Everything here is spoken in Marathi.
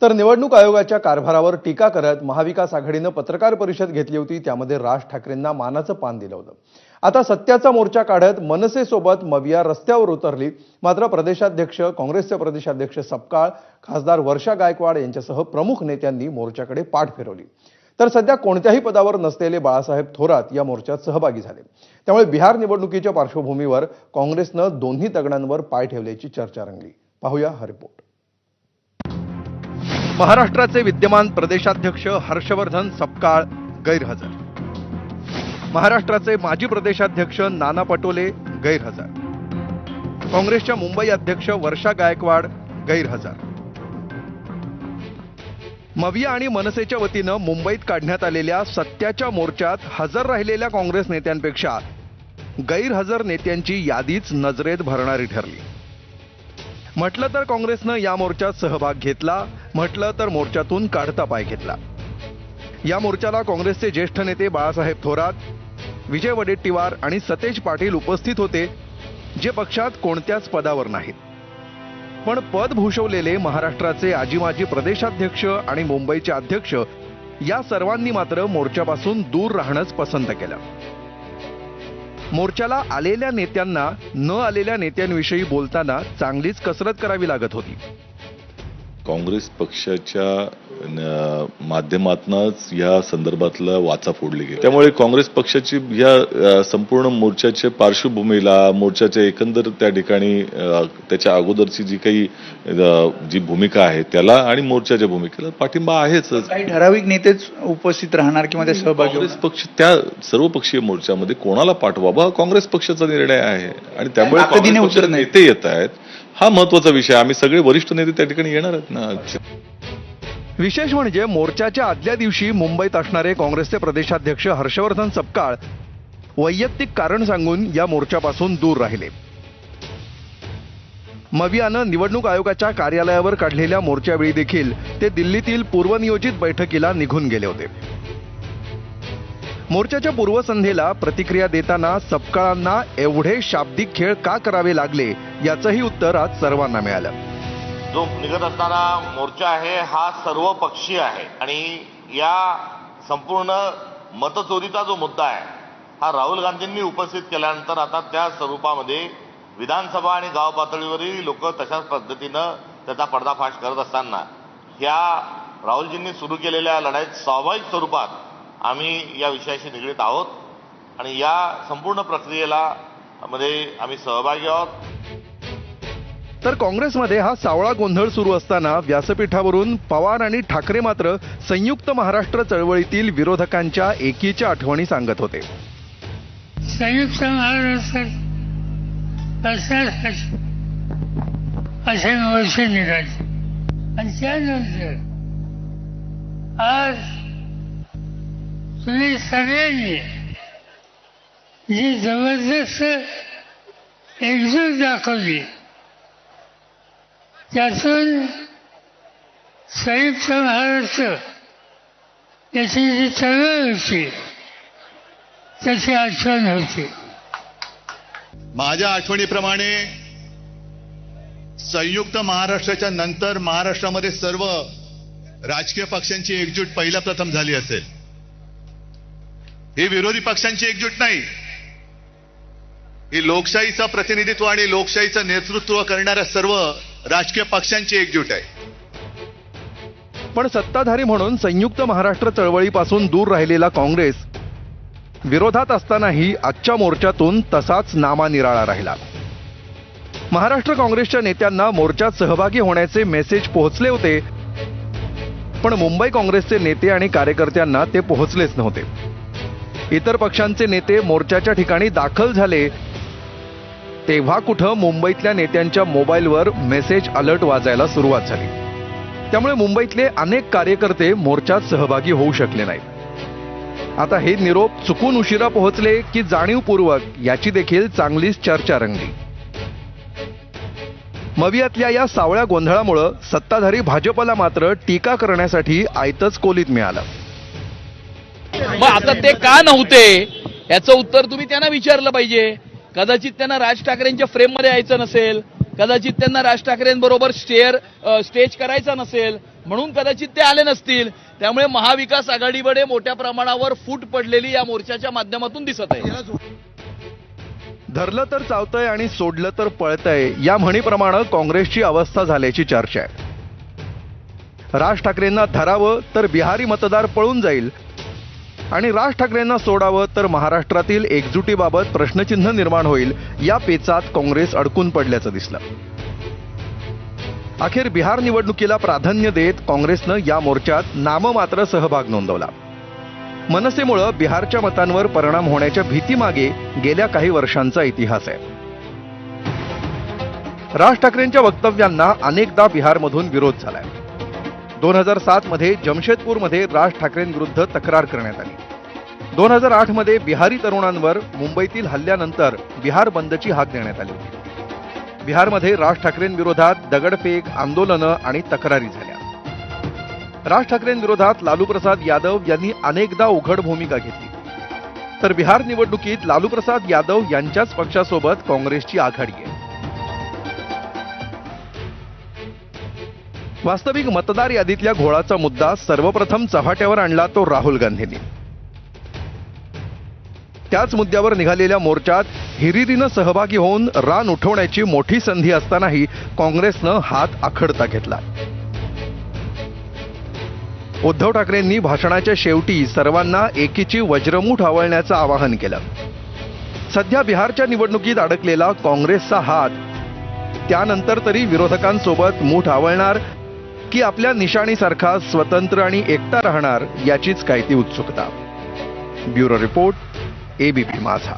तर निवडणूक आयोगाच्या कारभारावर टीका करत महाविकास आघाडीनं पत्रकार परिषद घेतली होती। त्यामध्ये राज ठाकरेंना मानाचं पान दिलं होतं। आता सत्याचा मोर्चा काढत मनसेसोबत मविया रस्त्यावर उतरली। मात्र प्रदेशाध्यक्ष काँग्रेसचे प्रदेशाध्यक्ष सपकाळ, खासदार वर्षा गायकवाड यांच्यासह प्रमुख नेत्यांनी मोर्चाकडे पाठ फिरवली। तर सध्या कोणत्याही पदावर नसलेले बाळासाहेब थोरात या मोर्चात सहभागी झाले। त्यामुळे बिहार निवडणुकीच्या पार्श्वभूमीवर काँग्रेसनं दोन्ही तगड्यांवर पाय ठेवल्याची चर्चा रंगली। पाहूया हा रिपोर्ट। महाराष्ट्राचे विद्यमान प्रदेशाध्यक्ष हर्षवर्धन सपकाळ गैरहजर। महाराष्ट्राचे माजी प्रदेशाध्यक्ष नाना पटोले गैरहजर। काँग्रेसच्या मुंबई अध्यक्ष वर्षा गायकवाड गैरहजर। मविया आणि मनसेच्या वतीनं मुंबईत काढण्यात आलेल्या सत्याच्या मोर्चात हजर राहिलेल्या काँग्रेस नेत्यांपेक्षा गैरहजर नेत्यांची यादीच नजरेत भरणारी ठरली। म्हटलं तर काँग्रेसनं या मोर्चात सहभाग घेतला, म्हटलं तर मोर्चातून काढता पाय घेतला। या मोर्चाला काँग्रेसचे ज्येष्ठ नेते बाळासाहेब थोरात, विजय वडेट्टीवार आणि सतेज पाटील उपस्थित होते, जे पक्षात कोणत्याच पदावर नाहीत। पण पद भूषवलेले महाराष्ट्राचे आजी-माजी प्रदेशाध्यक्ष आणि मुंबईचे अध्यक्ष या सर्वांनी मात्र मोर्चापासून दूर राहणंच पसंत केलं। मोर्चाला आलेल्या नेत्यांना न आलेल्या नेत्यांविषयी बोलताना चांगलीच कसरत करावी लागत होती। काँग्रेस पक्षाच्या माध्यमातूनच या संदर्भातला वाचा फोडली गेली। त्यामुळे काँग्रेस पक्षाची या संपूर्ण मोर्चाच्या पार्श्वभूमीला, मोर्चाच्या एकंदर त्या ठिकाणी त्याच्या अगोदरची जी भूमिका आहे त्याला आणि मोर्चाच्या भूमिकेला पाठिंबा आहेच। काही ठराविक नेतेच उपस्थित राहणार किंवा ते सहभागी काँग्रेस पक्ष त्या सर्वपक्षीय मोर्चामध्ये कोणाला पाठवावा हा काँग्रेस पक्षाचा निर्णय आहे आणि त्यामुळे ताकदीने उत्तर नेते येत आहेत हा महत्वाचा विषय। आम्ही सगळे वरिष्ठ नेते त्या ठिकाणी येणार आहेत ना। विशेष म्हणजे मोर्चाच्या आदल्या दिवशी मुंबईत असणारे काँग्रेसचे प्रदेशाध्यक्ष हर्षवर्धन सपकाळ वैयक्तिक कारण सांगून या मोर्चापासून दूर राहिले। मवियानं निवडणूक आयोगाच्या कार्यालयावर काढलेल्या मोर्चावेळी देखील ते दिल्लीतील पूर्वनियोजित बैठकीला निघून गेले होते। मोर्चाच्या पूर्वसंध्येला प्रतिक्रिया देताना सपकाळांना एवढे शाब्दिक खेळ का करावे लागले याचंही उत्तर आज सर्वांना मिळालं। जो निघत असणारा मोर्चा आहे हा सर्वपक्षीय आहे आणि या संपूर्ण मतचोरीचा जो मुद्दा आहे हा राहुल गांधींनी उपस्थित केल्यानंतर आता त्या स्वरूपामध्ये विधानसभा आणि गाव पातळीवरही लोक तशाच पद्धतीनं त्याचा पर्दाफाश करत असताना ह्या राहुलजींनी सुरू केलेल्या लढाईत स्वाभाविक स्वरूपात आम्ही या विषयाशी निगडीत आहोत आणि या संपूर्ण प्रक्रियेला मध्ये आम्ही सहभागी आहोत। तर काँग्रेसमध्ये हा सावळा गोंधळ सुरू असताना व्यासपीठावरून पवार आणि ठाकरे मात्र संयुक्त महाराष्ट्र चळवळीतील विरोधकांच्या एकीच्या आठवणी सांगत होते। संयुक्त महाराष्ट्र असे वर्ष निघाले आणि त्यानंतर आज तुम्ही सगळ्यांनी जी जबरदस्त एकजूट दाखवली त्यातून संयुक्त महाराष्ट्र याची जी चळवळ होती त्याची आठवण होती। माझ्या आठवणीप्रमाणे संयुक्त महाराष्ट्राच्या नंतर महाराष्ट्रामध्ये सर्व राजकीय पक्षांची एकजूट पहिल्या प्रथम झाली असेल। ही विरोधी पक्षांची एकजूट नाही, ही लोकशाहीचं प्रतिनिधित्व आणि लोकशाहीचं नेतृत्व करणाऱ्या सर्व राजकीय पक्षांची एकजूट आहे। पण सत्ताधारी म्हणून संयुक्त महाराष्ट्र चळवळीपासून दूर राहिलेला काँग्रेस विरोधात असतानाही आजच्या मोर्चातून तसाच नामानिराळा राहिला। महाराष्ट्र काँग्रेसच्या नेत्यांना मोर्चात सहभागी होण्याचे मेसेज पोहोचले होते, पण मुंबई काँग्रेसचे नेते आणि कार्यकर्त्यांना ते पोहोचलेच नव्हते। इतर पक्षांचे नेते मोर्चाच्या ठिकाणी दाखल झाले तेव्हा कुठं मुंबईतल्या नेत्यांच्या मोबाईलवर मेसेज अलर्ट वाजायला सुरुवात झाली। त्यामुळे मुंबईतले अनेक कार्यकर्ते मोर्चात सहभागी होऊ शकले नाहीत। आता हे निरोप चुकून उशिरा पोहोचले की जाणीवपूर्वक याची देखील चांगलीच चर्चा रंगली। मवियातल्या या सावळ्या गोंधळामुळे सत्ताधारी भाजपला मात्र टीका करण्यासाठी आयतच कोलीत मिळालं। मग आता ते का नव्हते याचं उत्तर तुम्ही त्यांना विचारलं पाहिजे। कदाचित त्यांना राज ठाकरेंच्या फ्रेममध्ये यायचं नसेल, कदाचित त्यांना राज ठाकरेंबरोबर स्टेज करायचा नसेल, म्हणून कदाचित ते आले नसतील. त्यामुळे महाविकास आघाडीकडे मोठ्या प्रमाणावर फूट पडलेली या मोर्चाच्या माध्यमातून दिसत आहे. धरलं तर चावतंय आणि सोडलं तर पळतंय या म्हणीप्रमाणे काँग्रेसची अवस्था झाल्याची चर्चा आहे. राज ठाकरेंना धरावं तर बिहारी मतदार पळून जाईल आणि राज ठाकरेंना सोडावं तर महाराष्ट्रातील एकजुटीबाबत प्रश्नचिन्ह निर्माण होईल. या पेचात काँग्रेस अडकून पडल्याचं दिसलं. अखेर बिहार निवडणुकीला प्राधान्य देत काँग्रेसनं या मोर्चात नाममात्र सहभाग नोंदवला. मनसेमुळे बिहारच्या मतांवर परिणाम होण्याच्या भीतीमागे गेल्या काही वर्षांचा इतिहास आहे. राज ठाकरेंच्या वक्तव्यांना अनेकदा बिहारमधून विरोध झालाय. 2007 मध्ये जमशेदपूरमध्ये राज ठाकरेंविरुद्ध तक्रार करण्यात आली. 2008 मध्ये बिहारी तरुणांवर मुंबईतील हल्ल्यानंतर बिहार बंदची हाक देण्यात आली होती. बिहारमध्ये राज ठाकरेंविरोधात दगडफेक, आंदोलनं आणि तक्रारी झाल्या. राज ठाकरेंविरोधात लालू प्रसाद यादव यांनी अनेकदा उघड भूमिका घेतली. तर बिहार निवडणुकीत लालू प्रसाद यादव यांच्याच पक्षासोबत काँग्रेसची आघाडी आहे. वास्तविक मतदार यादीतल्या घोळाचा मुद्दा सर्वप्रथम चव्हाट्यावर आणला तो राहुल गांधींनी. त्याच मुद्द्यावर निघालेल्या मोर्चात हिरिरीनं सहभागी होऊन रान उठवण्याची मोठी संधी असतानाही काँग्रेसनं हात आखडता घेतला. उद्धव ठाकरेंनी भाषणाच्या शेवटी सर्वांना एकीची वज्रमूठ आवळण्याचं आवाहन केलं. सध्या बिहारच्या निवडणुकीत अडकलेला काँग्रेसचा हात त्यानंतर तरी विरोधकांसोबत मूठ आवळणार की आपल्या निशाणीसारखा स्वतंत्र आणि एकटा राहणार याचीच काय ती उत्सुकता. ब्युरो रिपोर्ट, एबीपी माझा.